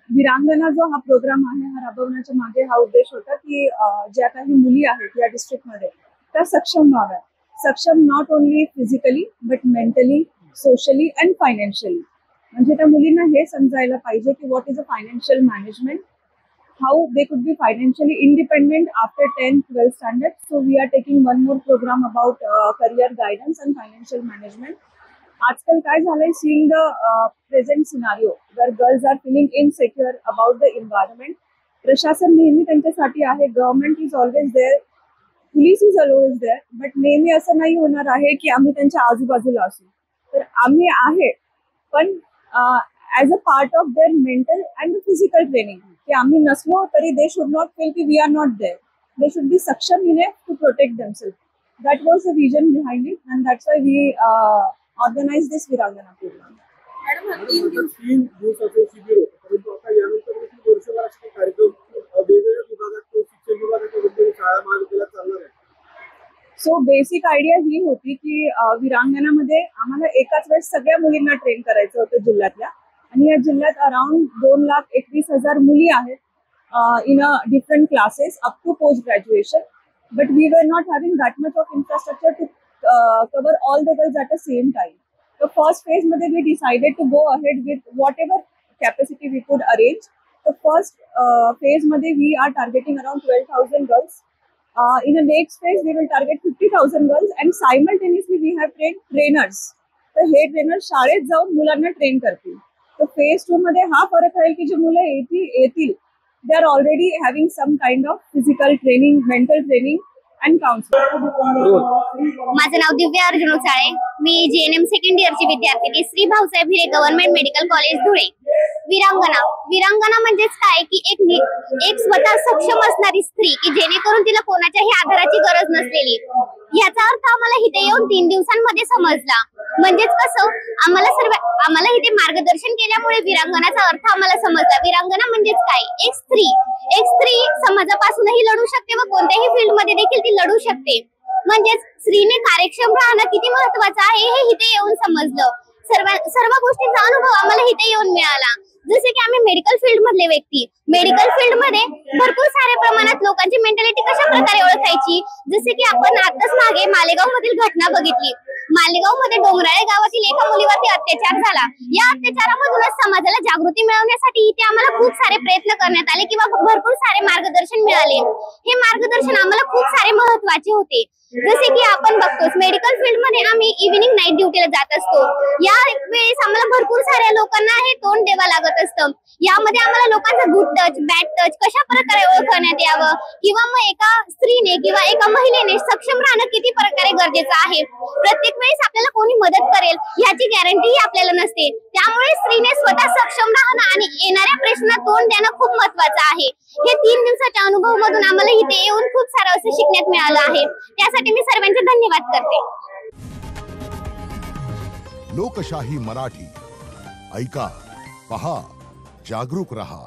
वीरांगना जो हा प्रोग्राम आहे हा राबवण्याच्या मागे हा उद्देश होता की ज्या काही मुली आहेत या डिस्ट्रिक्टमध्ये त्या सक्षम व्हाव्या. सक्षम not only physically but mentally, socially and financially. म्हणजे त्या मुलींना हे समजायला पाहिजे की what is a financial management, how they could be financially independent after 10th 12th standard. So we are taking one more program about career guidance and financial management. आजकाल काय झालंय, seeing the present scenario where girls are feeling insecure about the environment, प्रशासन नेहमी त्यांच्यासाठी आहे, government is always there, police is always there, but नेहमी असं नाही होणार आहे की आम्ही त्यांच्या आजूबाजूला असू. तर आम्ही आहे, पण as a part of their mental and physical training, की आम्ही नसलो तरी दे शुड नॉट फील की we are not there. They should be सक्षम enough to protect themselves. That was the vision behind it and that's why we organise this Veerangana programme. Madam, 3 दिवसाचे शिबिर होतं, परंतु आता यानंतर वर्षभराचे कार्यक्रम वेगवेगळ्या विभागात, शिक्षण विभागाच्या शाळा महाविद्यालयात चालणार आहे. सो बेसिक आयडिया ही होती की वीरांगणामध्ये आम्हाला एकाच वेळेस सगळ्या मुलींना ट्रेन करायचं होतं जिल्ह्यातल्या. आणि या जिल्ह्यात अराउंड 2,21,000 मुली आहेत in a different classes up to post graduation. But we were not having that much of infrastructure to cover all the girls at a same time. तर फर्स्ट फेज मध्ये we decided to go ahead with whatever capacity we could arrange. तर first phase मध्ये we are targeting around 12,000 girls. In the next phase, we will target 50,000 girls and simultaneously we have trained trainers. तर हे trainer शाळेत जाऊन मुलांना train करतील. तर phase 2 मध्ये हा फरक राहील की जे मुलं येतील they are already having some kind of physical training, mental training and counselling. माझं नाव दिव्या अर्जुन उचाळे. मी जीएनएम सेकंड इयरची विद्यार्थी, Shri Bhausaheb Hire government medical college Dhule. वीरांगना म्हणजेच काय की एक स्वतः सक्षम असणारी स्त्री की जेणेकरून तिला कोणाच्याही आधाराची गरज नसलेली. याचा अर्थ आम्हाला इथे येऊन 3 दिवसांमध्ये समजला. म्हणजेच कसं, आम्हाला इथे मार्गदर्शन केल्यामुळे वीरांगणाचा अर्थ आम्हाला समजला. वीरांगना म्हणजेच काय, एक स्त्री समाजापासूनही लढू शकते व कोणत्याही फील्ड मध्ये देखील ती लढू शकते. म्हणजेच स्त्रीने कार्यक्षम राहणं किती महत्वाचं आहे हे इथे येऊन समजलं. सर्व गोष्टींचा अनुभव आम्हाला इथे येऊन मिळाला. जसे की आम्ही मेडिकल फील्ड मधले व्यक्ती, मेडिकल फील्ड मध्ये भरपूर साऱ्या प्रमाणात लोकांची मेंटॅलिटी कशा प्रकारे ओळखायची. जसे की आपण आताच मागे मालेगाव मधील घटना बघितली. मालेगाव मध्ये डोंगराळे गावातील एका मुलीवरती अत्याचार झाला. या अत्याचारामधूनच समाजाला जागृती मिळवण्यासाठी इथे आम्हाला खूप सारे प्रयत्न करण्यात आले किंवा भरपूर सारे मार्गदर्शन मिळाले. हे मार्गदर्शन आम्हाला खूप सारे महत्वाचे होते. जसे की आपण बघतोच मेडिकल फील्ड मध्ये आम्ही इव्हिनिंग नाईट ड्युटीला जात असतो. या वेळेस आम्हाला भरपूर साऱ्या लोकांना हे तोंड द्यावं लागत असतं. यामध्ये आम्हाला लोकांचा गुड टच, बॅड टच कशा प्रकारे ओळखण्यात यावं किंवा मग एका स्त्रीने किंवा एका महिलेने सक्षम राहणं किती प्रकारे गरजेचं आहे. प्रत्येक वेळेस आपल्याला कोणी मदत करेल ह्याची गॅरंटीही आपल्याला नसते. त्यामुळे स्त्रीने स्वतः सक्षम राहणं आणि येणाऱ्या प्रश्नांना तोंड देणं खूप महत्वाचं आहे. हे 3 दिवसाच्या अनुभव मधून आम्हाला इथे येऊन खूप सारं असं शिकण्यात मिळालं आहे. त्यासाठी मी सर्वांचे धन्यवाद करते. लोकशाही मराठी ऐका, पहा, जागरूक रहा.